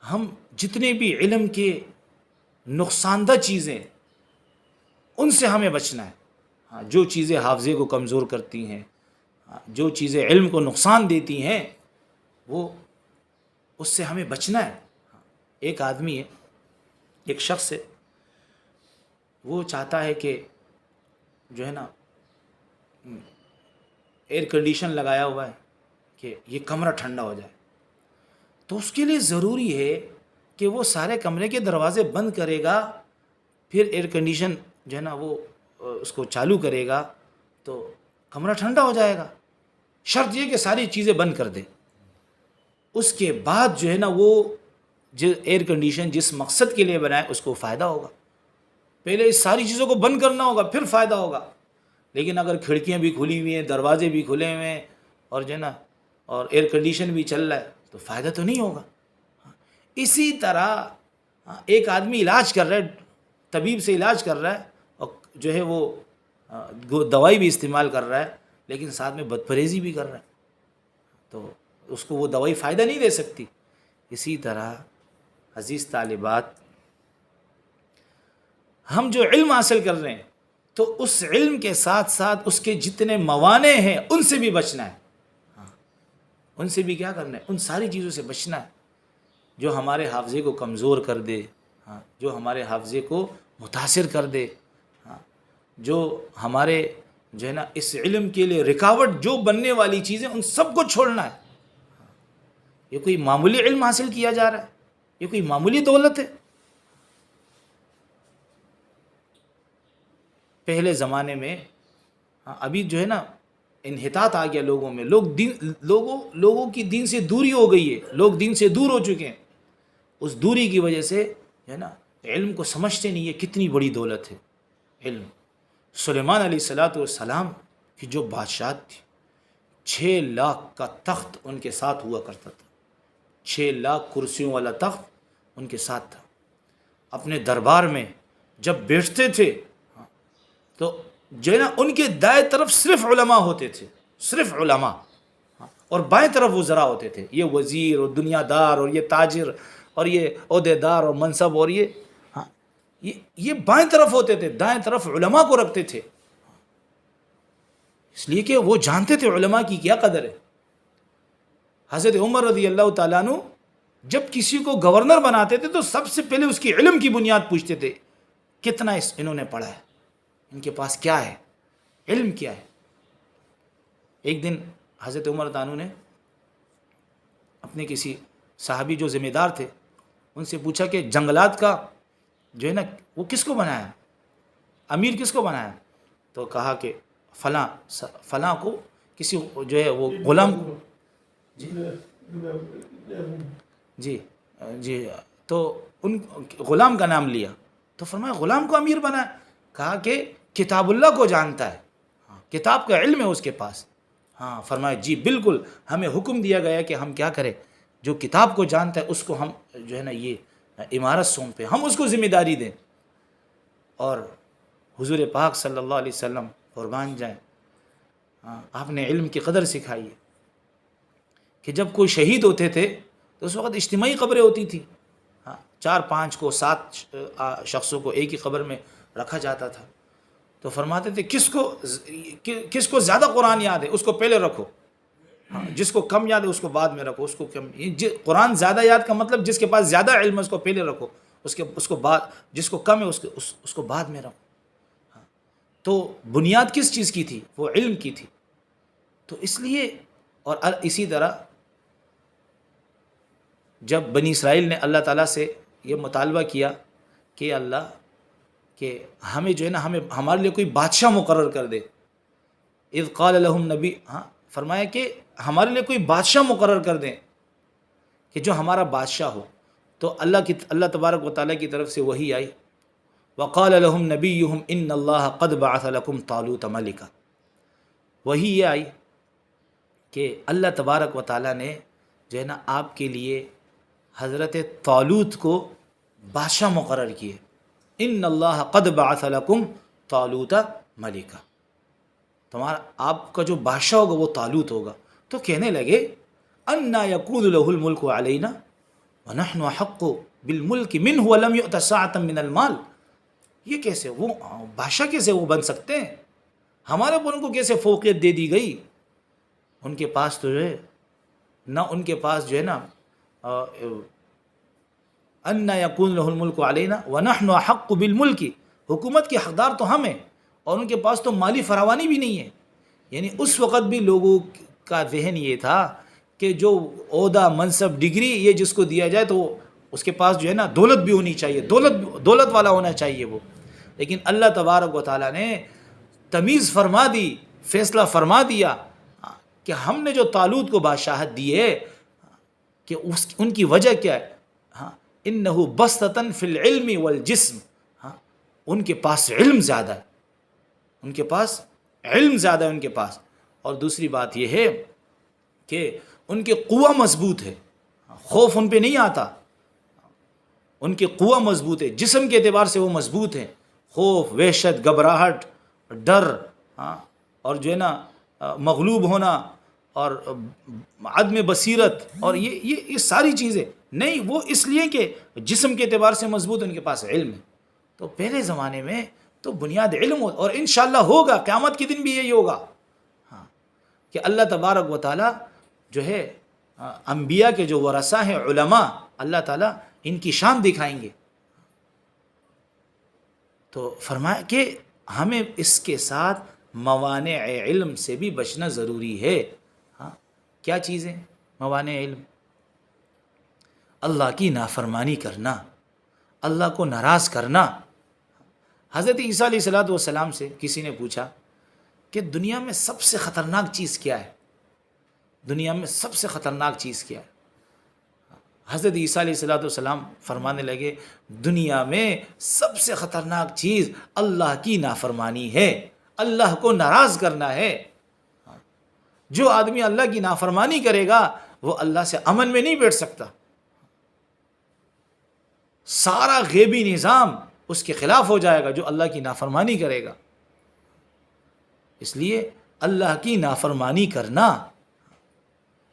ہم جتنے بھی علم کے نقصان دہ چیزیں ان سے ہمیں بچنا ہے. ہاں، جو چیزیں حافظے کو کمزور کرتی ہیں، جو چیزیں علم کو نقصان دیتی ہیں، وہ اس سے ہمیں بچنا ہے. ایک آدمی ہے، ایک شخص ہے، وہ چاہتا ہے کہ جو ہے نا ایئر کنڈیشن لگایا ہوا ہے کہ یہ کمرہ ٹھنڈا ہو جائے. تو اس کے لیے ضروری ہے کہ وہ سارے کمرے کے دروازے بند کرے گا، پھر ایئر کنڈیشن جو ہے نا وہ اس کو چالو کرے گا تو کمرہ ٹھنڈا ہو جائے گا. شرط یہ کہ ساری چیزیں بند کر دے. اس کے بعد جو ہے نا وہ جو ایئر کنڈیشن جس مقصد کے لیے بنائے اس کو فائدہ ہوگا. پہلے اس ساری چیزوں کو بند کرنا ہوگا پھر فائدہ ہوگا. لیکن اگر کھڑکیاں بھی کھلی ہوئی ہیں، دروازے بھی کھلے ہوئے ہیں، اور جو ہے نا اور ایئر کنڈیشن بھی چل رہا ہے تو فائدہ تو نہیں ہوگا. اسی طرح ایک آدمی علاج کر رہا ہے، طبیب سے علاج کر رہا ہے، اور جو ہے وہ دوائی بھی استعمال کر رہا ہے، لیکن ساتھ میں بد پرہیزی بھی کر رہا ہے، تو اس کو وہ دوائی فائدہ نہیں دے سکتی. اسی طرح عزیز طالبات، ہم جو علم حاصل کر رہے ہیں تو اس علم کے ساتھ ساتھ اس کے جتنے موانع ہیں ان سے بھی بچنا ہے. ان سے بھی کیا کرنا ہے؟ ان ساری چیزوں سے بچنا ہے جو ہمارے حافظے کو کمزور کر دے، جو ہمارے حافظے کو متاثر کر دے، جو ہمارے جو ہے نا اس علم کے لیے رکاوٹ جو بننے والی چیزیں ان سب کو چھوڑنا ہے. یہ کوئی معمولی علم حاصل کیا جا رہا ہے؟ یہ کوئی معمولی دولت ہے؟ پہلے زمانے میں ابھی جو ہے نا انحطاط آ گیا لوگوں میں، لوگوں کی دین سے دوری ہو گئی ہے، لوگ دین سے دور ہو چکے ہیں. اس دوری کی وجہ سے جو ہے نا علم کو سمجھتے نہیں ہے کتنی بڑی دولت ہے علم. سلیمان علیہ السلام کی جو بادشاہت تھی، 6 لاکھ کا تخت ان کے ساتھ ہوا کرتا تھا. 6 لاکھ کرسیوں والا تخت ان کے ساتھ تھا. اپنے دربار میں جب بیٹھتے تھے تو جو ہے نا ان کے دائیں طرف صرف علماء ہوتے تھے، صرف علماء، اور بائیں طرف وزراء ہوتے تھے، یہ وزیر اور دنیا دار اور یہ تاجر اور یہ عہدے دار اور منصب اور یہ بائیں طرف ہوتے تھے، دائیں طرف علماء کو رکھتے تھے. اس لیے کہ وہ جانتے تھے علماء کی کیا قدر ہے. حضرت عمر رضی اللہ تعالیٰ عنہ جب کسی کو گورنر بناتے تھے تو سب سے پہلے اس کی علم کی بنیاد پوچھتے تھے، کتنا انہوں نے پڑھا ہے، ان کے پاس کیا ہے، علم کیا ہے. ایک دن حضرت عمر تعالیٰ عنہ نے اپنے کسی صحابی جو ذمہ دار تھے ان سے پوچھا کہ جنگلات کا جو ہے نا وہ کس کو بنایا، امیر کس کو بنایا؟ تو کہا کہ فلاں کو، کسی جو ہے وہ غلام کو. جی تو ان غلام کا نام لیا تو فرمایا غلام کو امیر بنایا. کہا کہ کتاب اللہ کو جانتا ہے، کتاب کا علم ہے اس کے پاس. فرمایا جی بالکل، ہمیں حکم دیا گیا کہ ہم کیا کریں، جو کتاب کو جانتا ہے اس کو ہم جو ہے نا یہ امارت سونپے، ہم اس کو ذمہ داری دیں. اور حضور پاک صلی اللہ علیہ وسلم قربان جائیں، آپ نے علم کی قدر سکھائی ہے کہ جب کوئی شہید ہوتے تھے تو اس وقت اجتماعی قبریں ہوتی تھی، 4 5 کو 7 شخصوں کو ایک ہی قبر میں رکھا جاتا تھا. تو فرماتے تھے کس کو زیادہ قرآن یاد ہے اس کو پہلے رکھو، جس کو کم یاد ہے اس کو بعد میں رکھو. اس کو کم قرآن زیادہ یاد کا مطلب جس کے پاس زیادہ علم ہے اس کو پہلے رکھو، اس کو بعد، جس کو کم ہے اس کو بعد میں رکھو. تو بنیاد کس چیز کی تھی؟ وہ علم کی تھی. تو اس لیے، اور اسی طرح جب بنی اسرائیل نے اللہ تعالیٰ سے یہ مطالبہ کیا کہ اللہ کہ ہمیں جو ہے نا ہمارے لیے کوئی بادشاہ مقرر کر دے، اذ قال لهم نبی، فرمایا کہ ہمارے لیے کوئی بادشاہ مقرر کر دیں کہ جو ہمارا بادشاہ ہو. تو اللہ تبارک و تعالیٰ کی طرف سے وحی آئی، وقال لهم نبیہم ان اللہ قد بعث لکم طالوت ملکا. وحی یہ آئی کہ اللہ تبارک و تعالیٰ نے جو ہے نا آپ کے لیے حضرت طالوت کو بادشاہ مقرر کیے. ان اللہ قد بعث لکم طالوت ملکا، تمہارا آپ کا جو بادشاہ ہوگا وہ طالوت ہوگا. تو کہنے لگے انا یکون له الملک علینا، وَنَحْنُ أَحَقُّ بِالْمُلْكِ مِنْهُ وَلَمْ يُؤْتَ سَاعَةً مِنَ الْمَالِ. یہ کیسے وہ بادشاہ کیسے وہ بن سکتے ہیں؟ ہمارے اوپر ان کو کیسے فوقیت دے دی گئی؟ ان کے پاس تو جو ہے نہ ان کے پاس جو ہے نا اَنَّ يَكُونُ لَهُ الْمُلْكُ عَلَيْنَا وَنَحْنُ أَحَقُّ بِالْمُلْكِ. حکومت کے حقدار تو ہم ہیں اور ان کے پاس تو مالی فراوانی بھی نہیں ہے. یعنی اس وقت بھی لوگوں کا ذہن یہ تھا کہ جو عہدہ منصب ڈگری یہ جس کو دیا جائے تو اس کے پاس جو ہے نا دولت بھی ہونی چاہیے، دولت والا ہونا چاہیے وہ. لیکن اللہ تبارک و تعالیٰ نے تمیز فرما دی، فیصلہ فرما دیا کہ ہم نے جو طالوت کو بادشاہت دی ہے کہ ان کی وجہ کیا ہے؟ انہو بسطتاً فی العلم والجسم. ان کے پاس علم زیادہ ہے، ان کے پاس علم زیادہ ہے ان کے پاس. اور دوسری بات یہ ہے کہ ان کے قوہ مضبوط ہے، خوف ان پہ نہیں آتا. ان کے قوہ مضبوط ہے، جسم کے اعتبار سے وہ مضبوط ہیں. خوف، وحشت، گھبراہٹ، ڈر اور جو ہے نا مغلوب ہونا اور عدم بصیرت اور یہ ساری چیزیں نہیں، وہ اس لیے کہ جسم کے اعتبار سے مضبوط ان کے پاس علم ہے. تو پہلے زمانے میں تو بنیاد علم ہو، اور انشاءاللہ ہوگا، قیامت کے دن بھی یہی ہوگا کہ اللہ تبارک و تعالیٰ جو ہے انبیاء کے جو ورثہ ہیں علماء، اللہ تعالیٰ ان کی شان دکھائیں گے. تو فرمایا کہ ہمیں اس کے ساتھ موانع علم سے بھی بچنا ضروری ہے. کیا چیزیں موانع علم؟ اللہ کی نافرمانی کرنا، اللہ کو ناراض کرنا. حضرت عیسیٰ علیہ السلام سے کسی نے پوچھا کہ دنیا میں سب سے خطرناک چیز کیا ہے؟ دنیا میں سب سے خطرناک چیز کیا ہے؟ حضرت عیسیٰ علیہ السلام فرمانے لگے دنیا میں سب سے خطرناک چیز اللہ کی نافرمانی ہے، اللہ کو ناراض کرنا ہے. جو آدمی اللہ کی نافرمانی کرے گا وہ اللہ سے امن میں نہیں بیٹھ سکتا. سارا غیبی نظام اس کے خلاف ہو جائے گا جو اللہ کی نافرمانی کرے گا. اس لیے اللہ کی نافرمانی کرنا،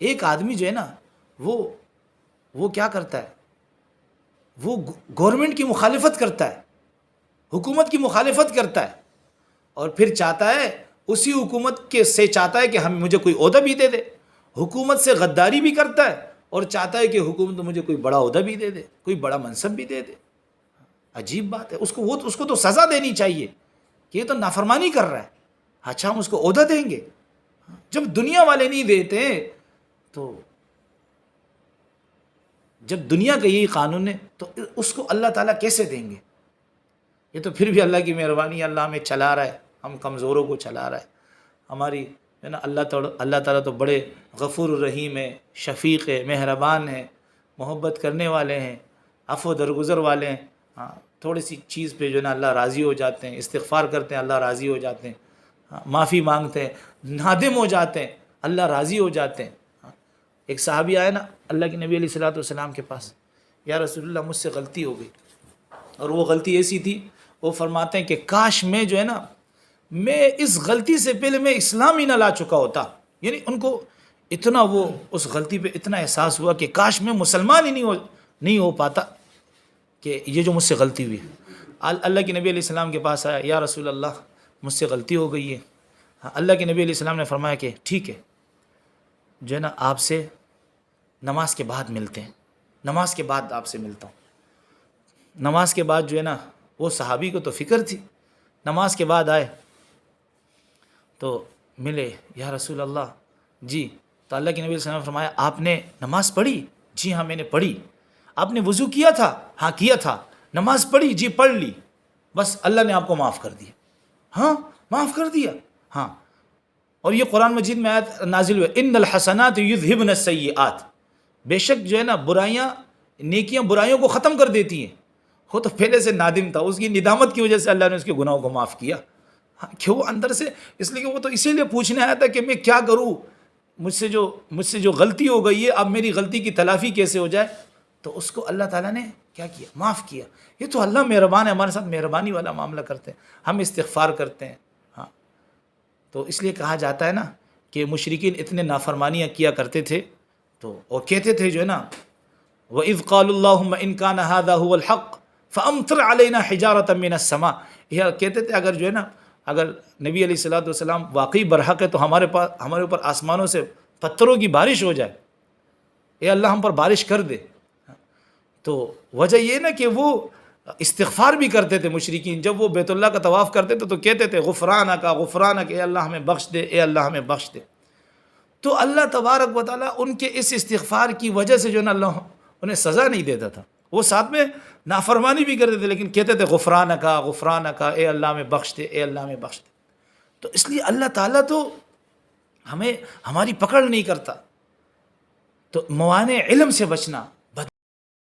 ایک آدمی جو ہے نا وہ کیا کرتا ہے؟ وہ گورنمنٹ کی مخالفت کرتا ہے، حکومت کی مخالفت کرتا ہے، اور پھر چاہتا ہے اسی حکومت کے سے چاہتا ہے کہ مجھے کوئی عہدہ بھی دے دے. حکومت سے غداری بھی کرتا ہے اور چاہتا ہے کہ حکومت مجھے کوئی بڑا عہدہ بھی دے دے، کوئی بڑا منصب بھی دے دے. عجیب بات ہے. اس کو تو سزا دینی چاہیے کہ یہ تو نافرمانی کر رہا ہے. اچھا ہم اس کو عہدہ دیں گے؟ جب دنیا والے نہیں دیتے تو جب دنیا کا یہی قانون ہے تو اس کو اللہ تعالیٰ کیسے دیں گے؟ یہ تو پھر بھی اللہ کی مہربانی، اللہ ہمیں چلا رہا ہے، ہم کمزوروں کو چلا رہا ہے. ہماری ہے نا اللہ تعالیٰ تو بڑے غفور الرحیم ہے، شفیق ہے، مہربان ہے، محبت کرنے والے ہیں، عفو درگزر والے ہیں. تھوڑی سی چیز پہ جو ہے نا اللہ راضی ہو جاتے ہیں، استغفار کرتے ہیں اللہ راضی ہو جاتے ہیں، معافی مانگتے ہیں، نادم ہو جاتے ہیں اللہ راضی ہو جاتے ہیں. ایک صحابی آیا نا اللہ کے نبی علیہ السلام کے پاس، یا رسول اللہ مجھ سے غلطی ہو گئی. اور وہ غلطی ایسی تھی، وہ فرماتے ہیں کہ کاش میں جو ہے نا میں اس غلطی سے پہلے میں اسلام ہی نہ لا چکا ہوتا. یعنی ان کو اتنا وہ اس غلطی پہ اتنا احساس ہوا کہ کاش میں مسلمان ہی نہیں ہو پاتا کہ یہ جو مجھ سے غلطی ہوئی. اللہ کے نبی علیہ السلام کے پاس آیا، یا رسول اللہ مجھ سے غلطی ہو گئی ہے. اللہ کے نبی علیہ السلام نے فرمایا کہ ٹھیک ہے، جو ہے نا آپ سے نماز کے بعد ملتے ہیں، نماز کے بعد آپ سے ملتا ہوں. نماز کے بعد جو ہے نا وہ صحابی کو تو فکر تھی، نماز کے بعد آئے تو ملے، یا رسول اللہ جی. تو اللہ کے نبی علیہ السلام نے فرمایا آپ نے نماز پڑھی؟ جی ہاں میں نے پڑھی. آپ نے وضو کیا تھا؟ ہاں کیا تھا. نماز پڑھی؟ جی پڑھ لی. بس اللہ نے آپ کو معاف کر دیا. ہاں معاف کر دیا. ہاں. اور یہ قرآن مجید میں آیت نازل ہوئے ان الحسنات یذہبن السیئات، بے شک جو ہے نا برائیاں، نیکیاں برائیوں کو ختم کر دیتی ہیں. وہ تو پہلے سے نادم تھا، اس کی ندامت کی وجہ سے اللہ نے اس کے گناہوں کو معاف کیا. کہ وہ اندر سے اس لیے کہ وہ تو اسی لیے پوچھنے آیا تھا کہ میں کیا کروں، مجھ سے جو غلطی ہو گئی ہے اب میری غلطی کی تلافی کیسے ہو جائے. تو اس کو اللہ تعالیٰ نے کیا کیا؟ معاف کیا. یہ تو اللہ مہربان ہے، ہمارے ساتھ مہربانی والا معاملہ کرتے ہیں. ہم استغفار کرتے ہیں. ہاں تو اس لیے کہا جاتا ہے نا کہ مشرکین اتنے نافرمانیاں کیا کرتے تھے تو اور کہتے تھے جو ہے نا وَإِذْ قَالُوا اللَّهُمَّ إِنْ كَانَ هَذَا هُوَ الْحَقُّ فَأَمْطِرْ عَلَيْنَا حِجَارَةً مِّنَ السَّمَاءِ، یہ کہتے تھے اگر جو ہے نا، اگر نبی علیہ الصلوۃ والسلام واقعی برحق ہے تو ہمارے اوپر آسمانوں سے پتھروں کی بارش ہو جائے، اے اللہ ہم پر بارش کر دے۔ تو وجہ یہ نا کہ وہ استغفار بھی کرتے تھے مشرکین، جب وہ بیت اللہ کا طواف کرتے تھے تو کہتے تھے غفرانک غفرانک، اے اللہ ہمیں بخش دے، اے اللہ ہمیں بخش دے۔ تو اللہ تبارک و تعالیٰ ان کے اس استغفار کی وجہ سے جو ہے نا اللہ انہیں سزا نہیں دیتا تھا، وہ ساتھ میں نافرمانی بھی کرتے تھے لیکن کہتے تھے غفرانک غفرانک، اے اللہ ہمیں بخش دے، اے اللہ ہمیں بخش دے۔ تو اس لیے اللہ تعالیٰ تو ہمیں ہماری پکڑ نہیں کرتا۔ تو موانع علم سے بچنا،